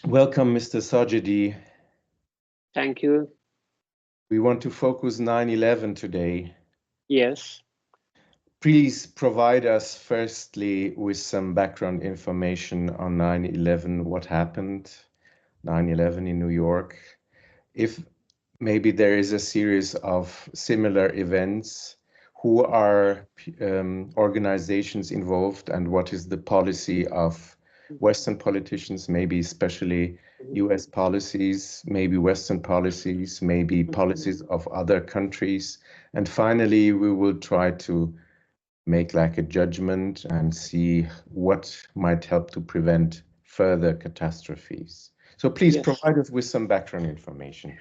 Welcome, Mr. Sajedi. Thank you. We want to focus 9/11 today. Yes. Please provide us firstly with some background information on 9/11, what happened, 9/11 in New York. If maybe there is a series of similar events, who are organizations involved and what is the policy of Western politicians, maybe especially US policies, maybe Western policies, maybe policies of other countries. And finally, we will try to make like a judgment and see what might help to prevent further catastrophes. So please provide us with some background information.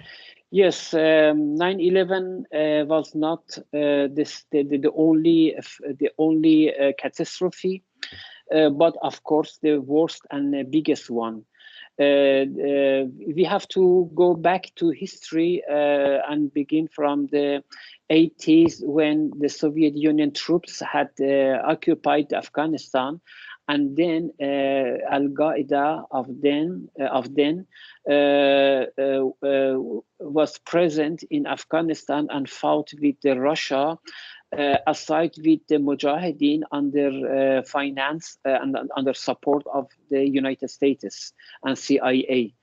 Yes, 9/11 was not the only catastrophe, but of course the worst and biggest one. We have to go back to history and begin from the 80s when the Soviet Union troops had occupied Afghanistan, and then Al Qaeda of then was present in Afghanistan and fought with Russia. Aside with the Mujahideen under finance and under support of the United States and CIA.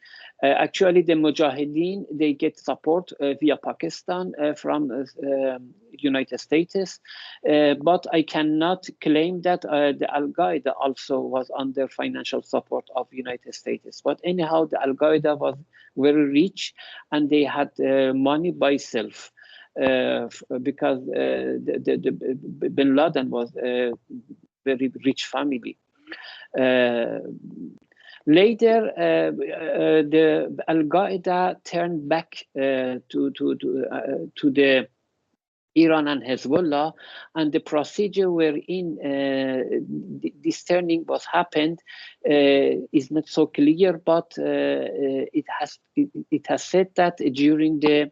Actually, the Mujahideen, they get support via Pakistan from United States, but I cannot claim that the Al-Qaeda also was under financial support of United States. But anyhow, the Al-Qaeda was very rich and they had money by self. Because the Bin Laden was a very rich family. Later, the Al Qaeda turned back to the Iran and Hezbollah, and the procedure wherein this turning was happened is not so clear, but it has said that during the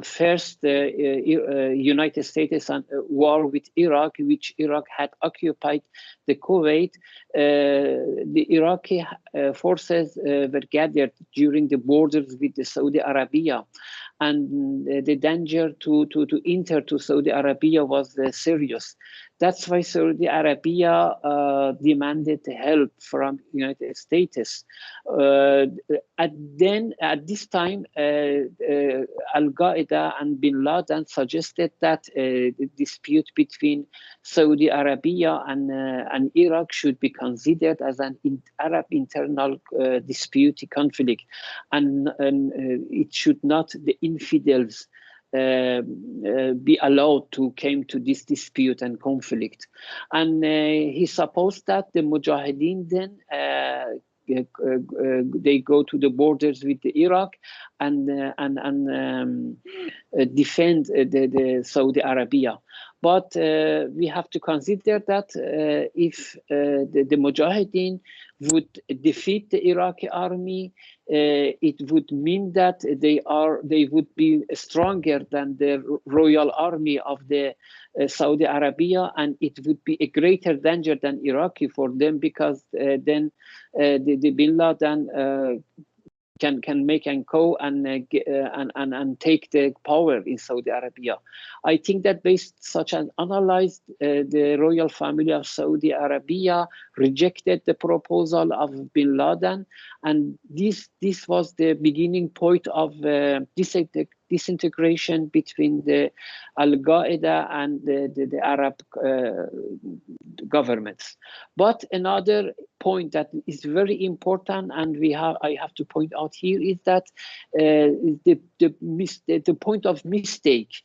first United States war with Iraq, which Iraq had occupied the Kuwait, the Iraqi forces were gathered during the borders with the Saudi Arabia, and the danger to enter to Saudi Arabia was serious. That's why Saudi Arabia demanded help from United States. At this time, Al Qaeda and Bin Laden suggested that the dispute between Saudi Arabia and Iraq should be considered as an Arab internal dispute conflict, and it should not the infidels be allowed to come to this dispute and conflict. And he supposed that the Mujahideen then they go to the borders with the Iraq and defend the Saudi Arabia. But we have to consider that if the Mujahideen would defeat the Iraqi army, it would mean that they would be stronger than the royal army of the Saudi Arabia, and it would be a greater danger than Iraqi for them, because then the Bin Laden can make and go and take the power in Saudi Arabia. I think that based such an analysis, the royal family of Saudi Arabia rejected the proposal of Bin Laden, and this was the beginning point of disintegration between the Al Qaeda and the Arab governments. But another point that is very important, and I have to point out here, is that the point of mistake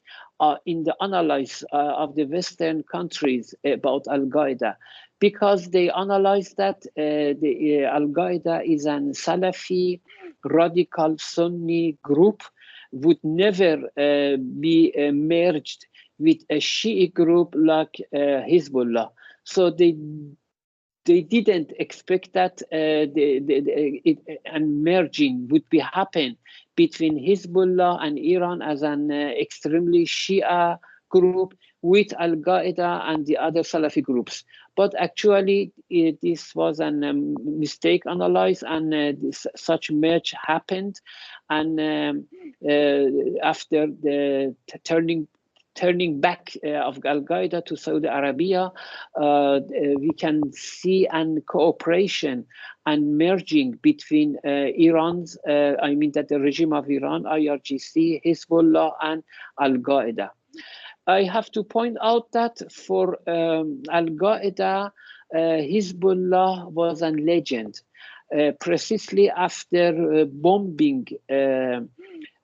in the analysis of the Western countries about Al Qaeda, because they analyze that the Al Qaeda is an Salafi radical Sunni group, would never be merged with a Shi'i group like Hezbollah. So they didn't expect that and merging would be happen between Hezbollah and Iran as an extremely Shia group with Al Qaeda and the other Salafi groups. but actually this was a mistake analysis, and such merge happened. And after the turning back of Al Qaeda to Saudi Arabia, we can see an cooperation and merging between Iran's, I mean that the regime of Iran, IRGC, Hezbollah, and Al Qaeda. I have to point out that for Al Qaeda, Hezbollah was a legend. Precisely after bombing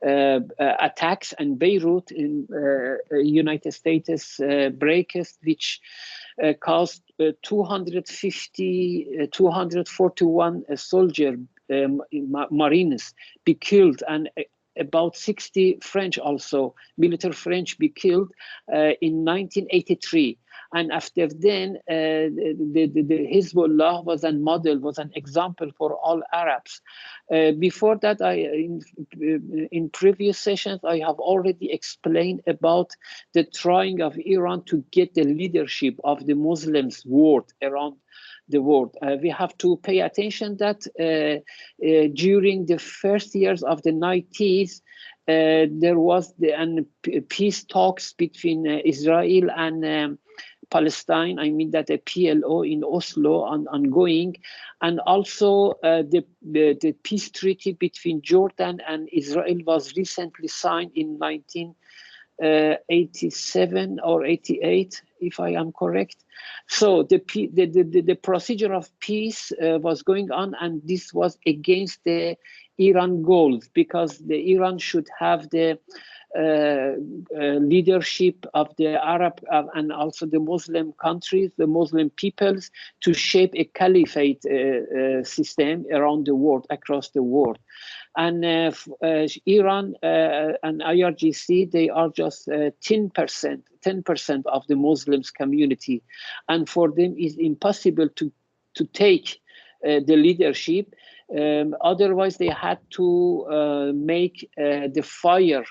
attacks in Beirut in United States breaks, which caused 241 soldiers, Marines, be killed, and about 60 French also, military French, be killed in 1983. And after then, the Hezbollah was a model, was an example for all Arabs. Before that, in previous sessions, I have already explained about the trying of Iran to get the leadership of the Muslims world around the world. We have to pay attention that during the first years of the 90s, there was peace talks between Israel and Palestine. I mean that the PLO in Oslo ongoing, and also the peace treaty between Jordan and Israel was recently signed in 1987 or 88, if I am correct. So the procedure of peace was going on, and this was against the Iran goals, because the Iran should have the leadership of the Arab and also the Muslim countries, the Muslim peoples, to shape a caliphate system around the world, across the world. And Iran and IRGC, they are just 10% of the Muslims community, and for them it's impossible to take the leadership. Otherwise, they had to make the fire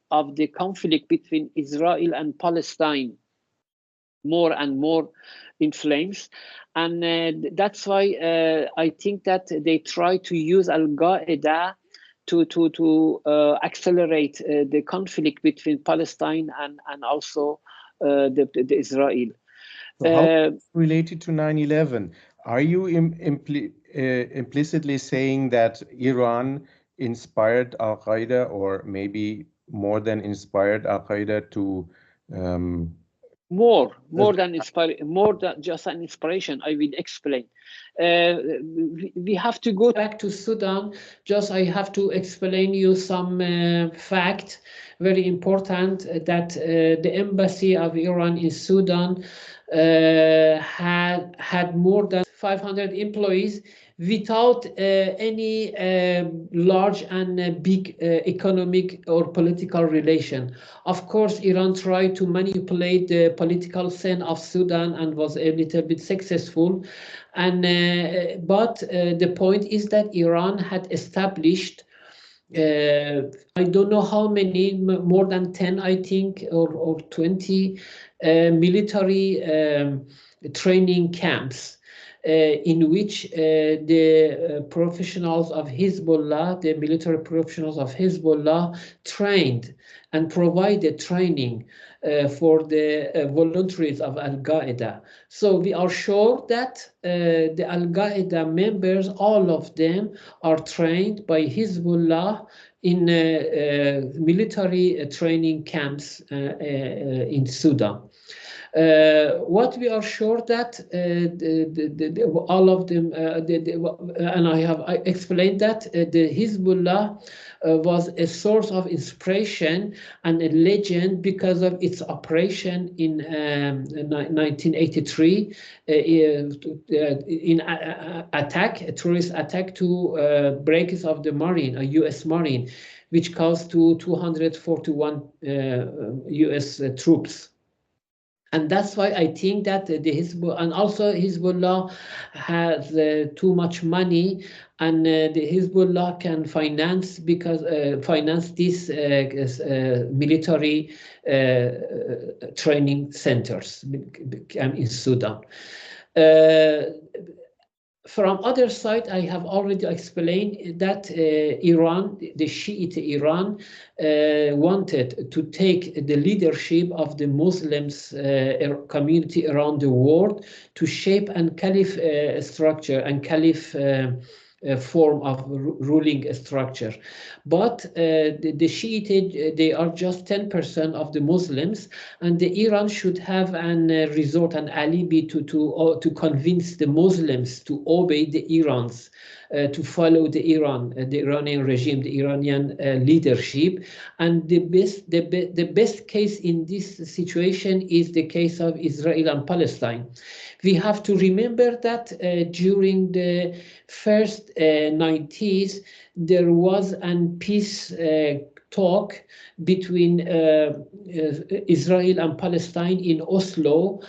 of the conflict between Israel and Palestine more and more in flames. And that's why I think that they try to use Al Qaeda to accelerate the conflict between Palestine and also the Israel. So how related to 9/11? Are you implicitly saying that Iran inspired Al Qaeda, or maybe more than inspired Al Qaeda to more than inspire, more than just an inspiration? I will explain. We have to go back to Sudan. Just I have to explain you some fact, very important, that the embassy of Iran in Sudan had more than 500 employees without any large and big economic or political relation. Of course, Iran tried to manipulate the political scene of Sudan and was a little bit successful. And but the point is that Iran had established I don't know how many, more than 10, I think, or 20 military training camps in which the professionals of Hezbollah, the military professionals of Hezbollah, trained and provided training for the voluntaries of Al Qaeda. So we are sure that the Al Qaeda members, all of them, are trained by Hezbollah in military training camps in Sudan. What we are sure that all of them, and I explained that the Hezbollah was a source of inspiration and a legend because of its operation in 1983 in attack, a terrorist attack to breaks of the Marine, a U.S. Marine, which caused 241 U.S. troops. And that's why I think that the Hezbollah, and also Hezbollah has too much money, and the Hezbollah can finance this military training centers in Sudan. From other side, I have already explained that Iran, the Shiite Iran, wanted to take the leadership of the Muslims community around the world to shape and caliph structure and caliph form of ruling structure. But the Shiite, they are just 10% of the Muslims, and the Iran should have an resort, an alibi to convince the Muslims to obey the Irans, to follow the Iranian regime, the Iranian leadership. And the best case in this situation is the case of Israel and Palestine. We have to remember that during the first 90s, there was a peace talk between Israel and Palestine in Oslo,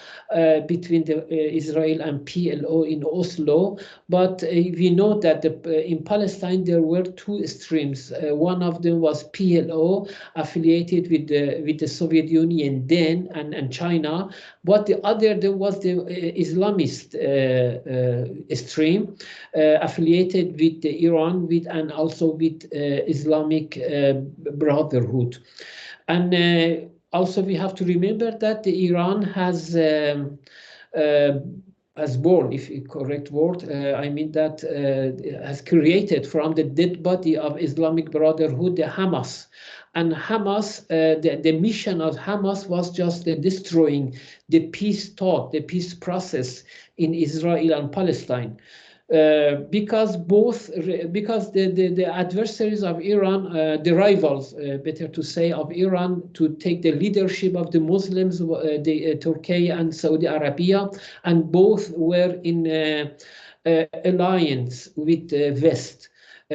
between Israel and PLO in Oslo. But we know that in Palestine there were two streams. One of them was PLO, affiliated with the Soviet Union then and China, but the other there was the Islamist stream, affiliated with Iran, and also with Islamic Brotherhood. And also we have to remember that Iran has born, if correct word, I mean that has created from the dead body of Islamic Brotherhood the Hamas. And Hamas, the mission of Hamas was just destroying the peace talk, the peace process in Israel and Palestine. Because the adversaries of Iran, the rivals, better to say, of Iran to take the leadership of the Muslims, the Turkey and Saudi Arabia, and both were in alliance with the West.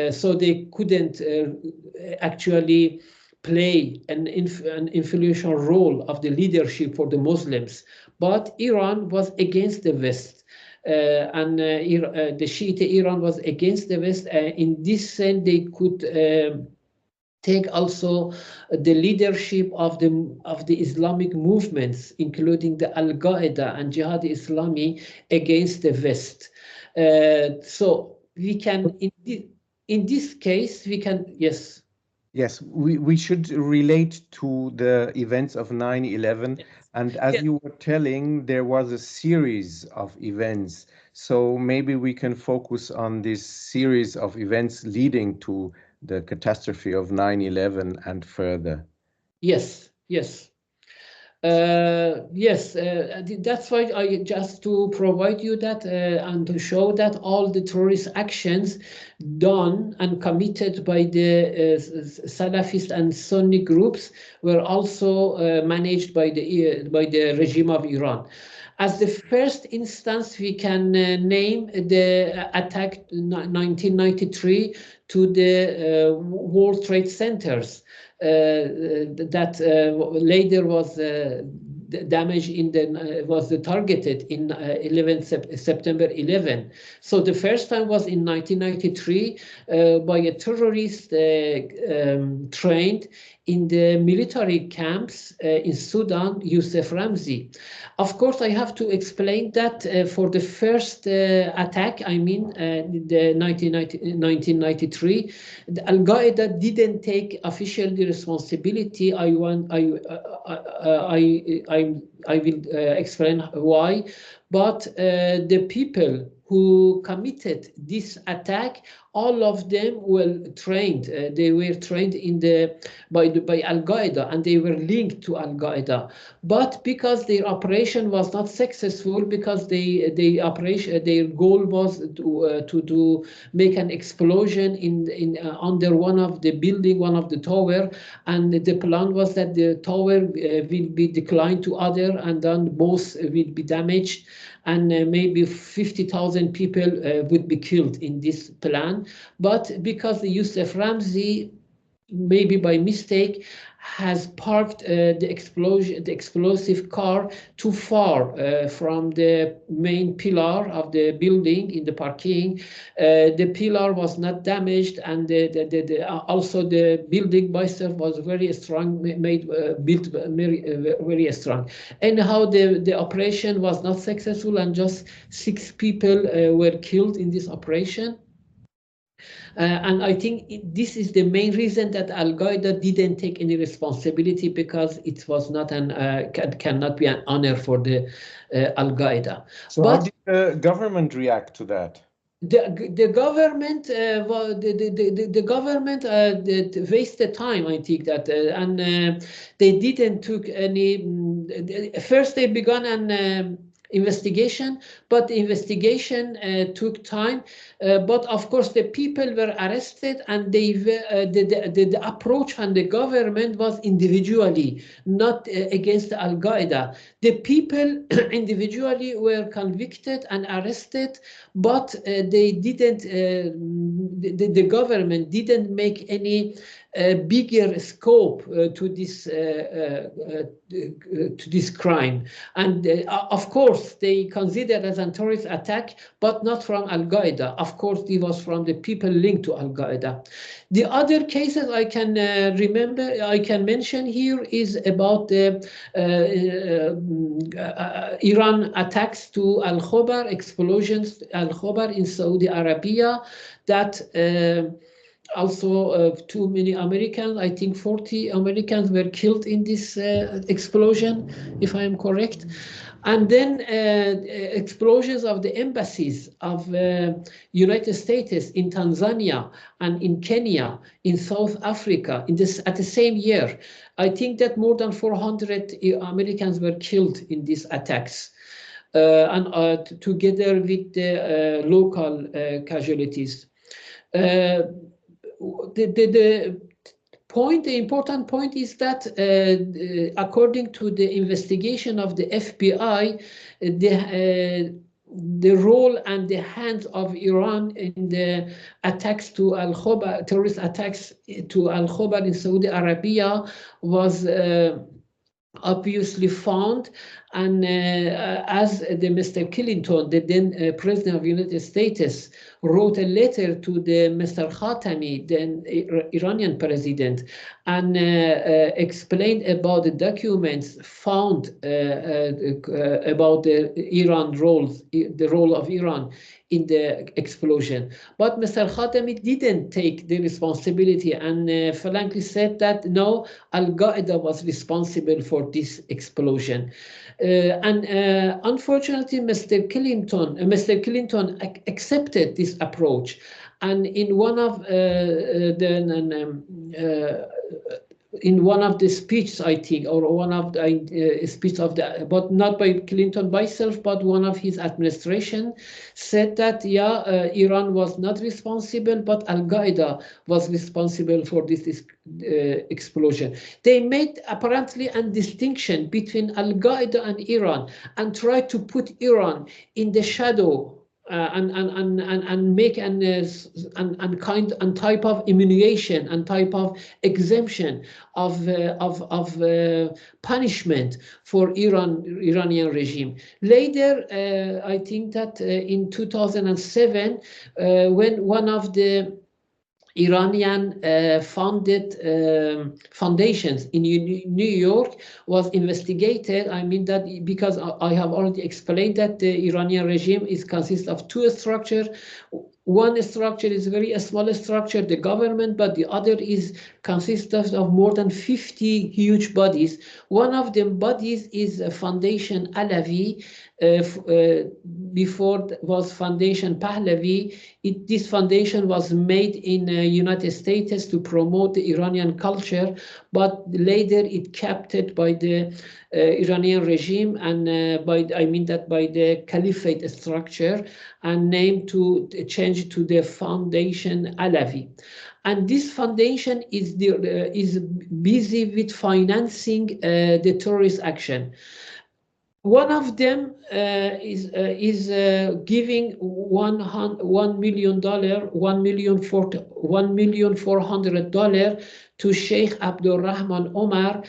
So they couldn't actually play an influential role of the leadership for the Muslims. But Iran was against the West. And the Shiite Iran was against the West. In this sense, they could take also the leadership of the Islamic movements, including the Al Qaeda and Jihad Islami, against the West. So we can, in this case, we can, yes. Yes, we should relate to the events of 9/11. Yes. And as Yes. you were telling, there was a series of events. So maybe we can focus on this series of events leading to the catastrophe of 9/11 and further. Yes, yes. Yes, that's why I just to provide you that and to show that all the terrorist actions done and committed by the Salafist and Sunni groups were also managed by the regime of Iran. As the first instance, we can name the attack 1993 to the World Trade Centers. That later was damage in the was targeted in 11 September 11. So the first time was in 1993 by a terrorist trained in the military camps in Sudan, Youssef Ramzi. Of course, I have to explain that for the first attack, I mean the 1993, Al Qaeda didn't take official responsibility. I will explain why. But the people who committed this attack, all of them were trained. They were trained by Al Qaeda, and they were linked to Al Qaeda. But because their operation was not successful, because their goal was to make an explosion under one of the building, one of the tower, and the plan was that the tower will be declined to other, and then both will be damaged, and maybe 50,000 people would be killed in this plan. But because the Youssef Ramzi, maybe by mistake, has parked the explosive car too far from the main pillar of the building in the parking. The pillar was not damaged, and also the building by itself was very strong, built very strong. Anyhow, the operation was not successful, and just 6 people were killed in this operation. And I think this is the main reason that Al-Qaeda didn't take any responsibility, because it was not cannot be an honor for the Al-Qaeda. So how did the government react to that? The government the government wasted time, I think that, and they didn't took any. First, they began an investigation, but the investigation took time. But of course, the people were arrested, and they the approach from the government was individually, not against Al-Qaeda. The people individually were convicted and arrested, but they didn't. The government didn't make any bigger scope to this crime, and of course they considered as a terrorist attack, but not from Al-Qaeda. Of course, it was from the people linked to Al-Qaeda. The other cases I can I can mention here is about the Iran attacks to Al-Khobar, explosions Al-Khobar in Saudi Arabia, that also too many Americans, I think 40 Americans were killed in this explosion, if I am correct. And then explosions of the embassies of United States in Tanzania and in Kenya, in South Africa, at the same year. I think that more than 400 Americans were killed in these attacks, and together with the local casualties. The important point is that according to the investigation of the FBI, the role and the hands of Iran in the attacks to Al-Khobar, terrorist attacks to Al-Khobar in Saudi Arabia, was obviously found. And as the Mr. Clinton, the then President of the United States, wrote a letter to the Mr. Khatami, then Iranian president, and explained about the documents found about the role of Iran in the explosion. But Mr. Khatami didn't take the responsibility, and frankly said that no, Al-Qaeda was responsible for this explosion. Unfortunately, Mr. Clinton accepted this approach, and in one of the speeches, I think, or one of the speech of the, but not by Clinton by himself, but one of his administration, said that Iran was not responsible, but Al-Qaeda was responsible for this explosion. They made apparently a distinction between Al-Qaeda and Iran, and tried to put Iran in the shadow and make an type of immunization and type of exemption of punishment for Iranian regime. Later, I think that in 2007, when one of the Iranian funded foundations in New York was investigated. I mean that because I have already explained that the Iranian regime consists of 2 structures. One structure is very small structure, the government, but the other consists of more than 50 huge bodies. One of the bodies is a Foundation Alavi. Before was Foundation Pahlavi. This foundation was made in United States to promote the Iranian culture, but later it captured by the Iranian regime, and by the caliphate structure, and named to change to the Foundation Alavi. And this foundation is busy with financing the terrorist action. One of them is giving $1 million, $1,400,000 to Sheikh Abdul Rahman Omar.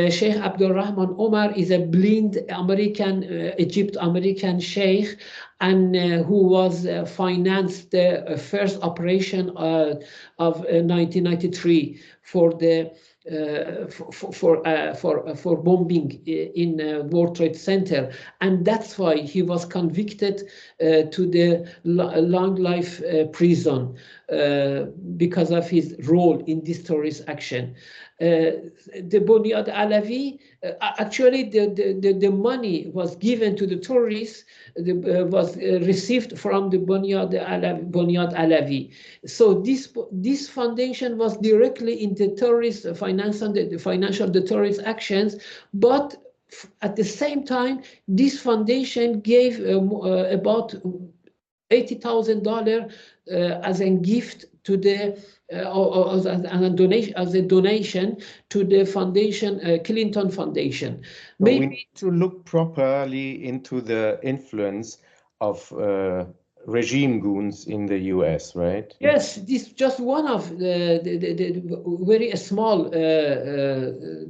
Sheikh Abdul Rahman Omar is a blind American, Egypt American sheikh, and who was financed the first operation of 1993 for the for bombing in World Trade Center, and that's why he was convicted to the long life prison because of his role in this terrorist action. The Bunyad Alawi, actually the money was given to the terrorists, was received from the Bunyad Alawi. So this foundation was directly in the terrorist financial the terrorist actions, but at the same time, this foundation gave about $80,000 as a gift to the as a donation to the foundation, Clinton Foundation. So we need to look properly into the influence of regime goons in the US, right? Yes, this is just one of the very small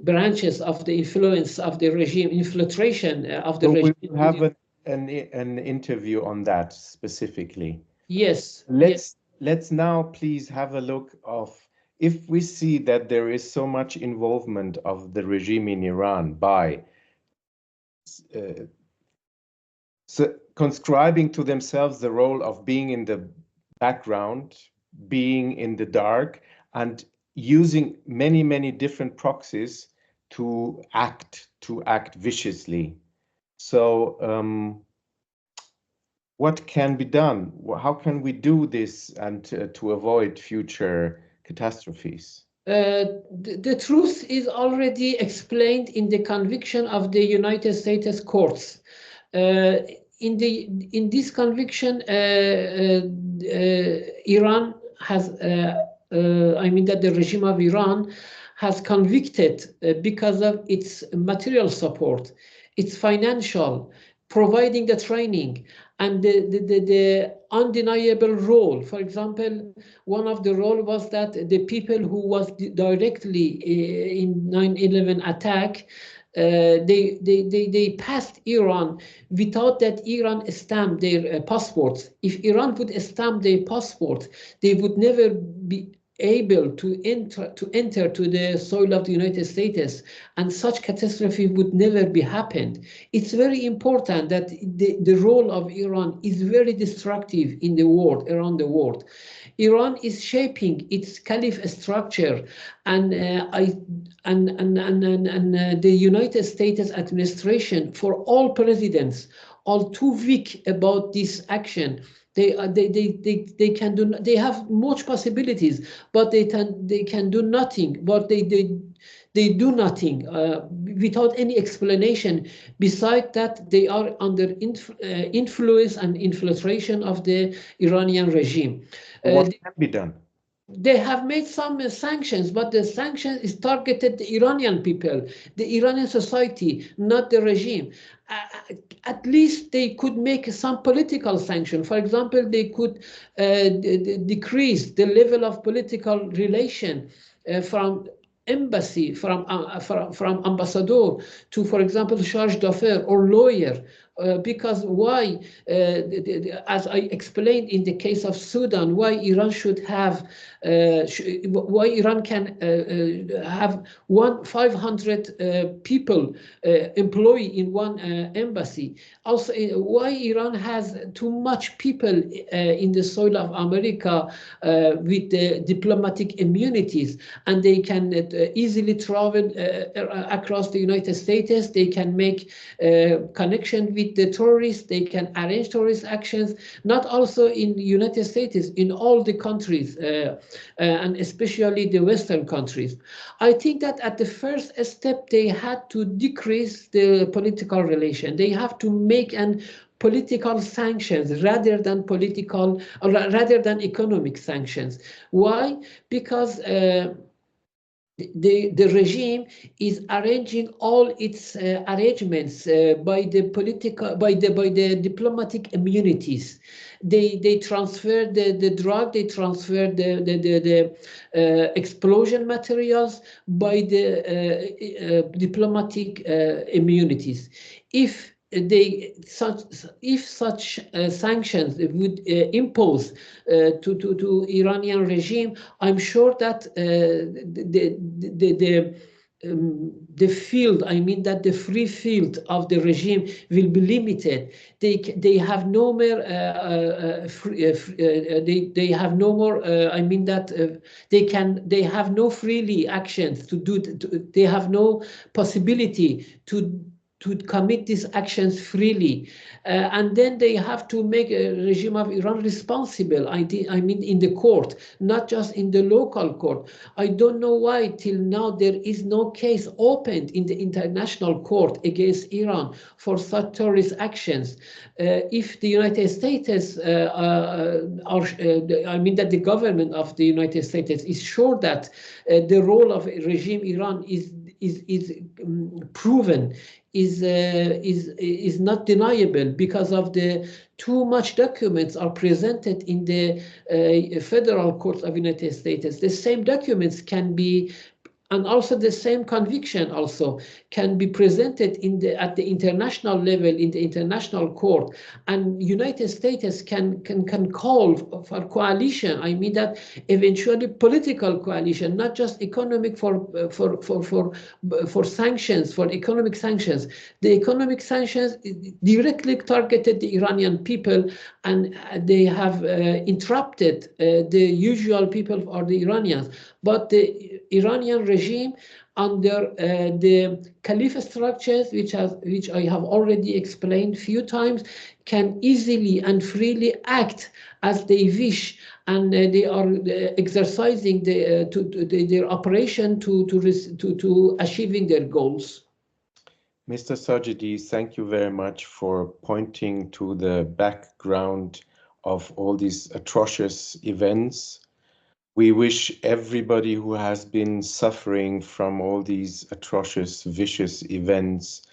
branches of the influence of the regime, infiltration of the So regime. we will have an interview on that specifically. Yes. Let's now please have a look of, if we see that there is so much involvement of the regime in Iran by conscribing to themselves the role of being in the background, being in the dark, and using many, many different proxies to act viciously. So what can be done? How can we do this and to avoid future catastrophes? The truth is already explained in the conviction of the United States courts. In this conviction, Iran has, I mean that the regime of Iran has convicted because of its material support, its financial, providing the training, and the undeniable role. For example, one of the role was that the people who was directly in 9/11 attack, they passed Iran without that Iran stamped their passports. If Iran would stamp their passport, they would never be able to enter to the soil of the United States, and such catastrophe would never be happened. It's very important that the role of Iran is very destructive in the world, around the world. Iran is shaping its caliph structure, and the United States administration, for all presidents, are too weak about this action. They can do. They have much possibilities, but they can do nothing. But they do nothing without any explanation. Besides that, they are under influence and infiltration of the Iranian regime. What can be done? They have made some sanctions, but the sanctions is targeted the Iranian people, the Iranian society, not the regime. At least they could make some political sanction. For example, they could decrease the level of political relation from embassy, from ambassador to, for example, charge d'affaires or lawyer. Because why, as I explained in the case of Sudan, why Iran should have, why Iran can have 500 people employee in one embassy. Also, why Iran has too much people in the soil of America with diplomatic immunities, and they can easily travel across the United States. They can make connection with the terrorists. They can arrange terrorist actions, not also in the United States, in all the countries, and especially the Western countries. I think that at the first step, they had to decrease the political relation. They have to make an political sanctions rather than rather than economic sanctions. Why? Because the regime is arranging all its arrangements by the diplomatic immunities. They transfer the drug, they transfer the explosion materials by the diplomatic immunities. If such sanctions would impose to Iranian regime, I'm sure that the field, I mean that the free field of the regime will be limited. They have no more they have no more. I mean that they have no freely actions to do. They have no possibility to commit these actions freely, and then they have to make a regime of Iran responsible. I mean, in the court, not just in the local court. I don't know why till now there is no case opened in the international court against Iran for such terrorist actions. If the United States I mean that the government of the United States is sure that the role of regime Iran is proven, is not deniable, because of the too much documents are presented in the federal courts of United States. The same documents can be, and also the same conviction also can be presented at the international level, in the international court, and United States can call for coalition. I mean that eventually political coalition, not just economic for sanctions, for economic sanctions. The economic sanctions directly targeted the Iranian people, and they have interrupted the usual people or the Iranians. But the Iranian regime, under the Caliph structures, which I have already explained few times, can easily and freely act as they wish, and they are exercising their operation to achieving their goals. Mr. Sajedi, thank you very much for pointing to the background of all these atrocious events. We wish everybody who has been suffering from all these atrocious, vicious events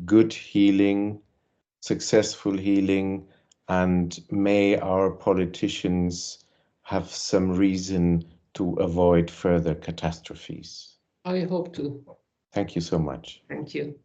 good healing, successful healing, and may our politicians have some reason to avoid further catastrophes. I hope to. Thank you so much. Thank you.